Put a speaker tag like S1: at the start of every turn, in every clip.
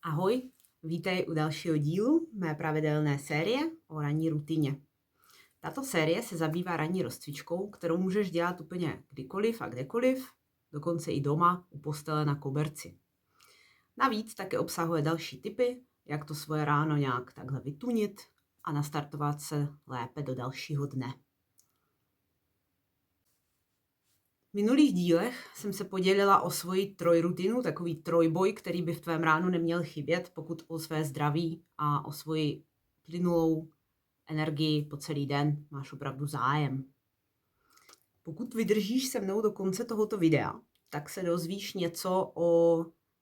S1: Ahoj, vítej u dalšího dílu mé pravidelné série o ranní rutině. Tato série se zabývá ranní rozcvičkou, kterou můžeš dělat úplně kdykoliv a kdekoliv, dokonce i doma u postele na koberci. Navíc také obsahuje další tipy, jak to svoje ráno nějak takhle vytunit a nastartovat se lépe do dalšího dne. V minulých dílech jsem se podělila o svoji trojrutinu, takový trojboj, který by v tvém ránu neměl chybět, pokud o své zdraví a o svoji plynulou energii po celý den máš opravdu zájem. Pokud vydržíš se mnou do konce tohoto videa, tak se dozvíš něco o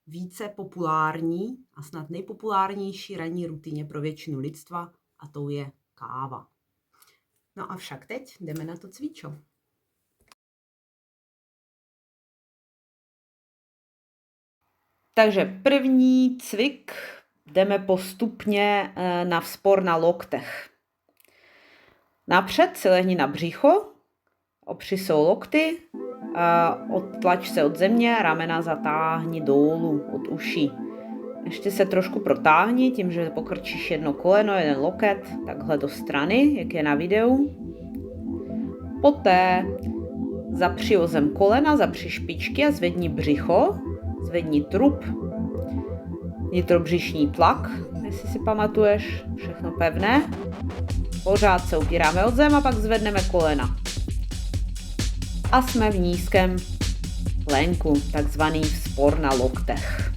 S1: více populární a snad nejpopulárnější ranní rutině pro většinu lidstva, a tou je káva. No a však teď jdeme na to cvičo. Takže první cvik, jdeme postupně na vzpor na loktech. Napřed si lehni na břicho, opři se o lokty, odtlač se od země, ramena zatáhni dolů od uší. Ještě se trošku protáhni tím, že pokrčíš jedno koleno, jeden loket, takhle do strany, jak je na videu. Poté zapři o zem kolena, zapři špičky a zvedni břicho. Zvedni trup, vnitrobřišní tlak, jestli si pamatuješ, všechno pevné. Pořád se upíráme od zem a pak zvedneme kolena. A jsme v nízkém plénku, takzvaný vzpor na loktech.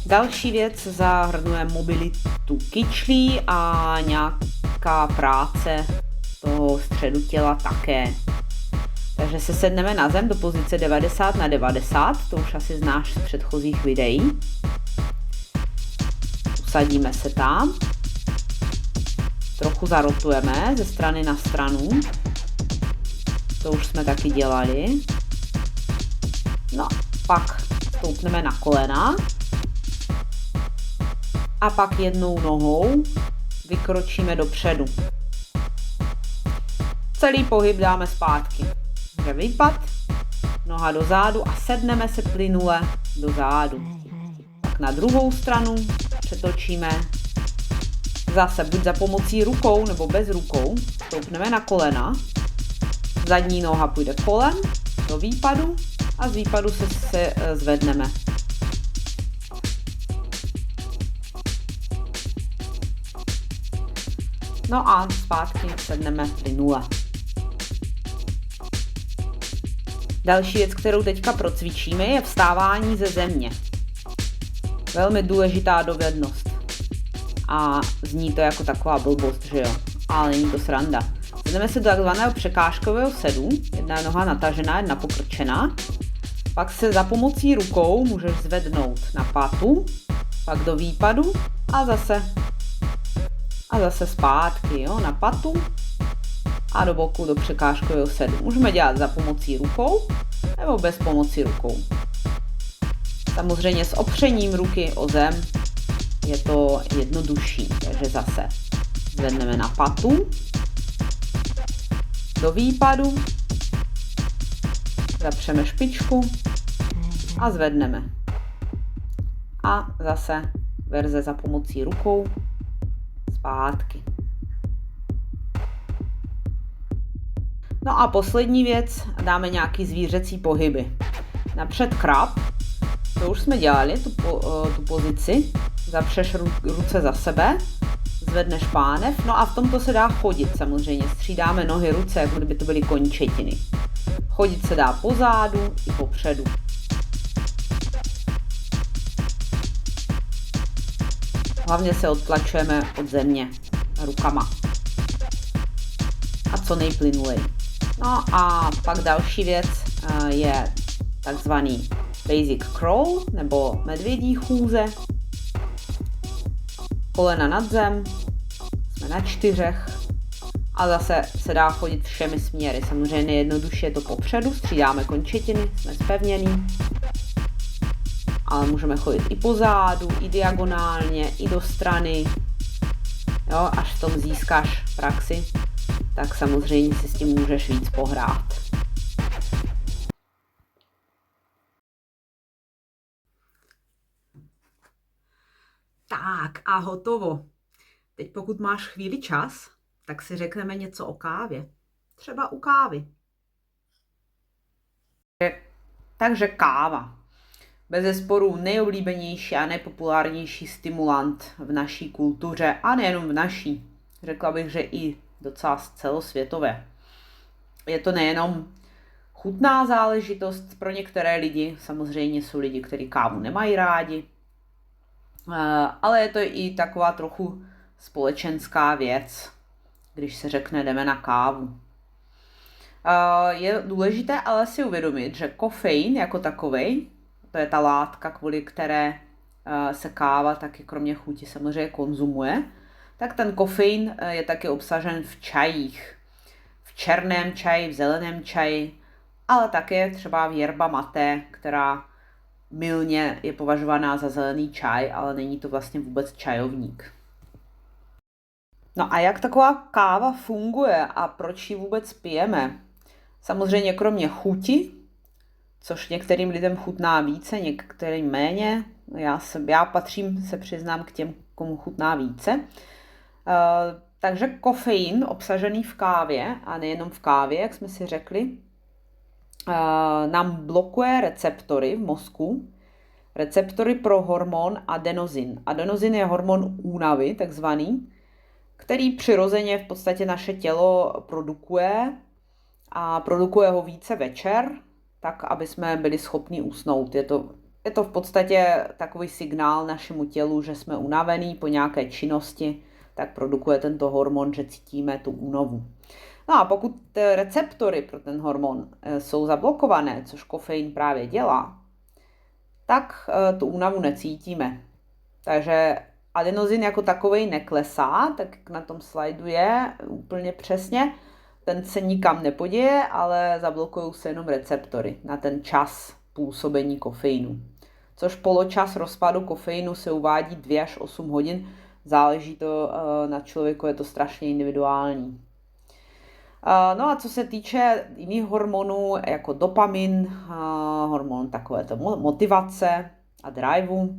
S1: Další věc zahrnuje mobilitu kyčlí a nějaká práce toho středu těla také. Takže se sedneme na zem do pozice 90/90, to už asi znáš z předchozích videí. Usadíme se tam. Trochu zarotujeme ze strany na stranu. To už jsme taky dělali. No, pak stoupneme na kolena. A pak jednou nohou vykročíme dopředu. Celý pohyb dáme zpátky. Výpad, noha do zádu a sedneme se plynule do zádu. Tak na druhou stranu přetočíme. Zase buď za pomocí rukou nebo bez rukou. Stoupneme na kolena. Zadní noha půjde kolem do výpadu a z výpadu se zvedneme. No a zpátky sedneme plynule. Další věc, kterou teďka procvičíme, je vstávání ze země. Velmi důležitá dovednost. A zní to jako taková blbost, že jo? Ale není to sranda. Sedneme se do takzvaného překážkového sedu. Jedna noha natažená, jedna pokrčená. Pak se za pomocí rukou můžeš zvednout na patu, pak do výpadu a zase zpátky, jo? Na patu a do boku do překážkového sedu. Můžeme dělat za pomocí rukou nebo bez pomoci rukou. Samozřejmě s opřením ruky o zem je to jednodušší, takže zase zvedneme na patu, do výpadu, zapřeme špičku a zvedneme. A zase verze za pomocí rukou zpátky. No a poslední věc, dáme nějaký zvířecí pohyby. Napřed krab, to už jsme dělali, tu pozici, zapřeš ruce za sebe, zvedneš pánev, no a v tomto se dá chodit samozřejmě, střídáme nohy, ruce, jako kdyby to byly končetiny. Chodit se dá po zádu i popředu. Hlavně se odtlačujeme od země rukama. A co nejplynuleji. No a pak další věc je takzvaný basic crawl nebo medvědí chůze. Kolena nad zem, jsme na čtyřech a zase se dá chodit všemi směry. Samozřejmě nejjednodušší je to popředu, střídáme končetiny, jsme zpevněný, ale můžeme chodit i po zádu, i diagonálně, i do strany. Jo, až v tom získáš praxi, tak samozřejmě si s tím můžeš víc pohrát. Tak a hotovo. Teď pokud máš chvíli čas, tak si řekneme něco o kávě. Třeba u kávy.
S2: Takže káva. Bezesporu nejoblíbenější a nejpopulárnější stimulant v naší kultuře a nejenom v naší. Řekla bych, že i docela celosvětové. Je to nejenom chutná záležitost pro některé lidi, samozřejmě jsou lidi, kteří kávu nemají rádi, ale je to i taková trochu společenská věc, když se řekne jdeme na kávu. Je důležité ale si uvědomit, že kofein jako takovej, to je ta látka, kvůli které se káva taky kromě chuti samozřejmě konzumuje, tak ten kofein je taky obsažen v čajích. V černém čaji, v zeleném čaji, ale také třeba v yerba mate, která mylně je považovaná za zelený čaj, ale není to vlastně vůbec čajovník. No a jak taková káva funguje a proč ji vůbec pijeme? Samozřejmě kromě chuti, což některým lidem chutná více, některým méně. Já patřím, se přiznám, k těm, komu chutná více. Takže kofein obsažený v kávě, a nejenom v kávě, jak jsme si řekli, nám blokuje receptory v mozku, receptory pro hormon adenozin. Adenozin je hormon únavy, takzvaný, který přirozeně v podstatě naše tělo produkuje a produkuje ho více večer, tak aby jsme byli schopni usnout. Je to v podstatě takový signál našemu tělu, že jsme unavení po nějaké činnosti, tak produkuje tento hormon, že cítíme tu únavu. No a pokud receptory pro ten hormon jsou zablokované, což kofein právě dělá, tak tu únavu necítíme. Takže adenozin jako takovej neklesá, tak jak na tom slajdu je úplně přesně. Ten se nikam nepoděje, ale zablokují se jenom receptory na ten čas působení kofeinu. Což poločas rozpadu kofeinu se uvádí 2 až 8 hodin. Záleží to na člověku, je to strašně individuální. No a co se týče jiných hormonů, jako dopamin, hormon takovéto motivace a driveu,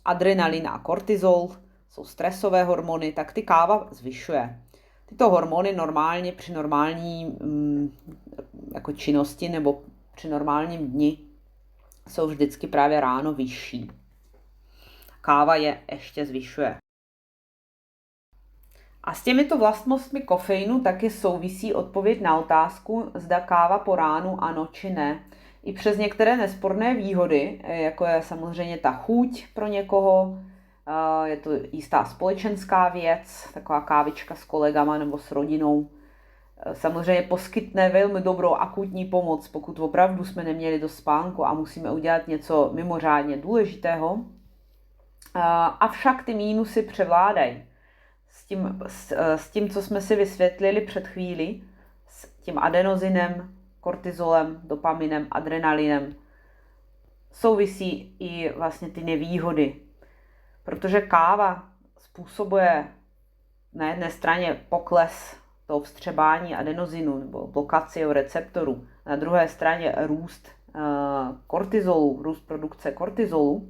S2: adrenalin a kortizol, jsou stresové hormony, tak ty káva zvyšuje. Tyto hormony normálně při normální jako činnosti nebo při normálním dni jsou vždycky právě ráno vyšší. Káva je ještě zvyšuje. A s těmito vlastnostmi kofeinu taky souvisí odpověď na otázku, zda káva po ránu ano či ne. I přes některé nesporné výhody, jako je samozřejmě ta chuť pro někoho, je to jistá společenská věc, taková kávička s kolegama nebo s rodinou. Samozřejmě poskytne velmi dobrou akutní pomoc, pokud opravdu jsme neměli dost spánku a musíme udělat něco mimořádně důležitého. Avšak ty mínusy převládají. S tím, co jsme si vysvětlili před chvíli, s tím adenozinem, kortizolem, dopaminem, adrenalinem, souvisí i vlastně ty nevýhody. Protože káva způsobuje na jedné straně pokles toho vstřebání adenozinu nebo blokaci jeho receptorů, na druhé straně růst kortizolu, růst produkce kortizolu,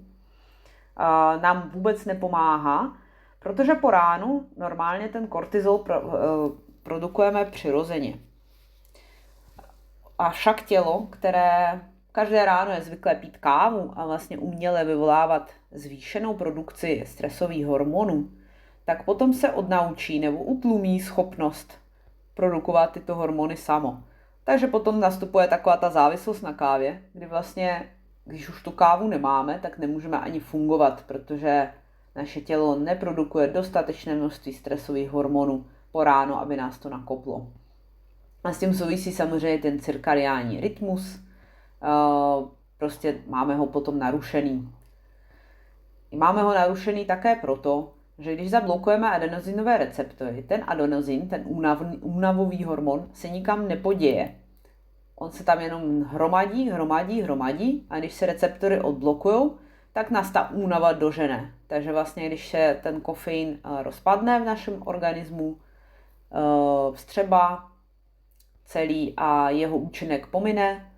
S2: nám vůbec nepomáhá, protože po ránu normálně ten kortizol produkujeme přirozeně. A však tělo, které každé ráno je zvyklé pít kávu a vlastně uměle vyvolávat zvýšenou produkci stresových hormonů, tak potom se odnaučí nebo utlumí schopnost produkovat tyto hormony samo. Takže potom nastupuje taková ta závislost na kávě, kdy vlastně, když už tu kávu nemáme, tak nemůžeme ani fungovat, protože naše tělo neprodukuje dostatečné množství stresových hormonů po ráno, aby nás to nakoplo. A s tím souvisí samozřejmě ten cirkadiální rytmus, prostě máme ho potom narušený. Máme ho narušený také proto, že když zablokujeme adenozinové receptory, ten adenozin, ten únavový hormon, se nikam nepoděje. On se tam jenom hromadí a když se receptory odblokují, tak nás ta únava dožene. Takže vlastně, když se ten kofein rozpadne v našem organismu, vstřeba celý a jeho účinek pomine,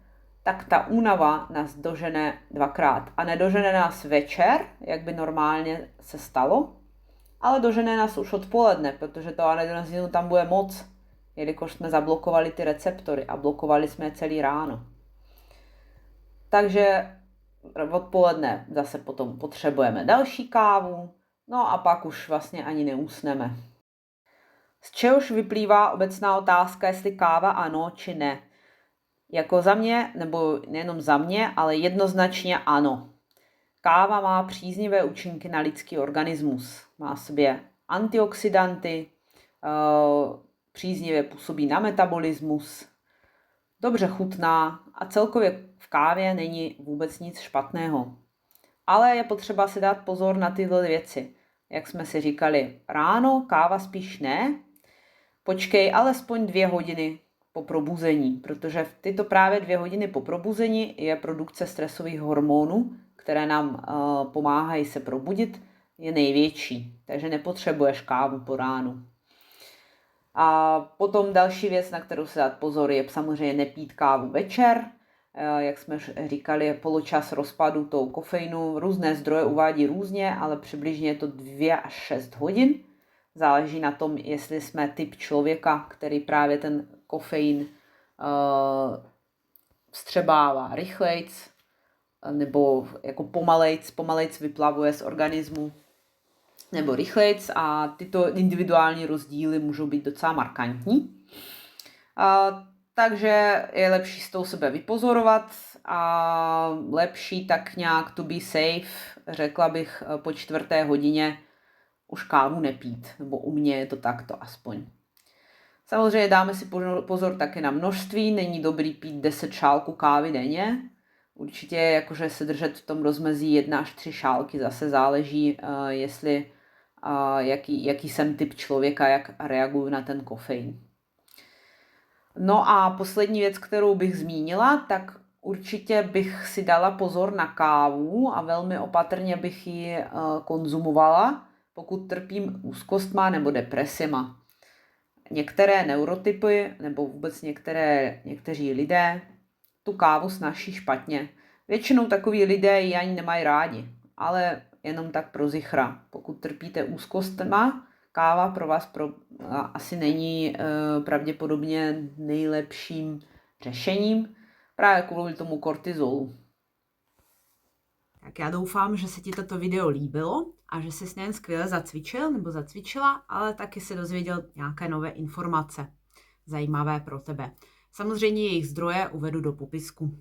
S2: tak ta únava nás dožene dvakrát. A nedožene nás večer, jak by normálně se stalo, ale dožene nás už odpoledne, protože to adrenalinu tam bude moc, jelikož jsme zablokovali ty receptory a blokovali jsme je celý ráno. Takže odpoledne zase potom potřebujeme další kávu, no a pak už vlastně ani neusneme. Z čehož vyplývá obecná otázka, jestli káva ano či ne. Jako za mě, nebo nejenom za mě, ale jednoznačně ano. Káva má příznivé účinky na lidský organismus. Má v sobě antioxidanty, příznivě působí na metabolismus, dobře chutná a celkově v kávě není vůbec nic špatného. Ale je potřeba si dát pozor na tyhle věci. Jak jsme si říkali, ráno káva spíš ne, počkej alespoň 2 hodiny po probuzení, protože v tyto právě 2 hodiny po probuzení je produkce stresových hormonů, které nám pomáhají se probudit, je největší. Takže nepotřebuješ kávu po ránu. A potom další věc, na kterou se dát pozor, je samozřejmě nepít kávu večer. Jak jsme říkali, je poločas rozpadu toho kofeinu. Různé zdroje uvádí různě, ale přibližně je to 2 až 6 hodin. Záleží na tom, jestli jsme typ člověka, který právě ten kofein vstřebává rychlejc, nebo jako pomalejc vyplavuje z organismu, nebo rychlejc, a tyto individuální rozdíly můžou být docela markantní. Takže je lepší s tou sebe vypozorovat a lepší tak nějak to be safe, řekla bych, po 4. hodině už kávu nepít, nebo u mě je to takto aspoň. Samozřejmě dáme si pozor taky na množství, není dobrý pít 10 šálků kávy denně. Určitě jakože se držet v tom rozmezí 1 až 3 šálky, zase záleží, jaký jsem typ člověka, jak reaguju na ten kofein. No a poslední věc, kterou bych zmínila, tak určitě bych si dala pozor na kávu a velmi opatrně bych ji konzumovala, pokud trpím úzkostma nebo depresema. Některé neurotypy nebo vůbec někteří lidé tu kávu snáší špatně. Většinou takoví lidé ji ani nemají rádi, ale jenom tak pro zichra. Pokud trpíte úzkostma, káva pro vás asi není pravděpodobně nejlepším řešením, právě kvůli tomu kortizolu.
S1: Tak já doufám, že se ti toto video líbilo a že jsi nejen skvěle zacvičil nebo zacvičila, ale taky se dozvěděl nějaké nové informace zajímavé pro tebe. Samozřejmě jejich zdroje uvedu do popisku.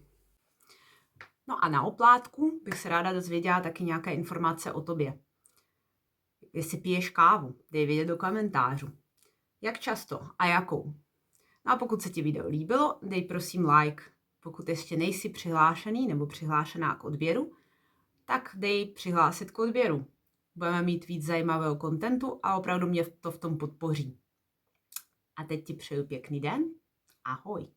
S1: No a na oplátku bych se ráda dozvěděla taky nějaké informace o tobě. Jestli piješ kávu, dej vědět do komentářů. Jak často a jakou. No a pokud se ti video líbilo, dej prosím like. Pokud ještě nejsi přihlášený nebo přihlášená k odběru, tak dej přihlásit k odběru. Budeme mít víc zajímavého kontentu a opravdu mě to v tom podpoří. A teď ti přeju pěkný den. Ahoj.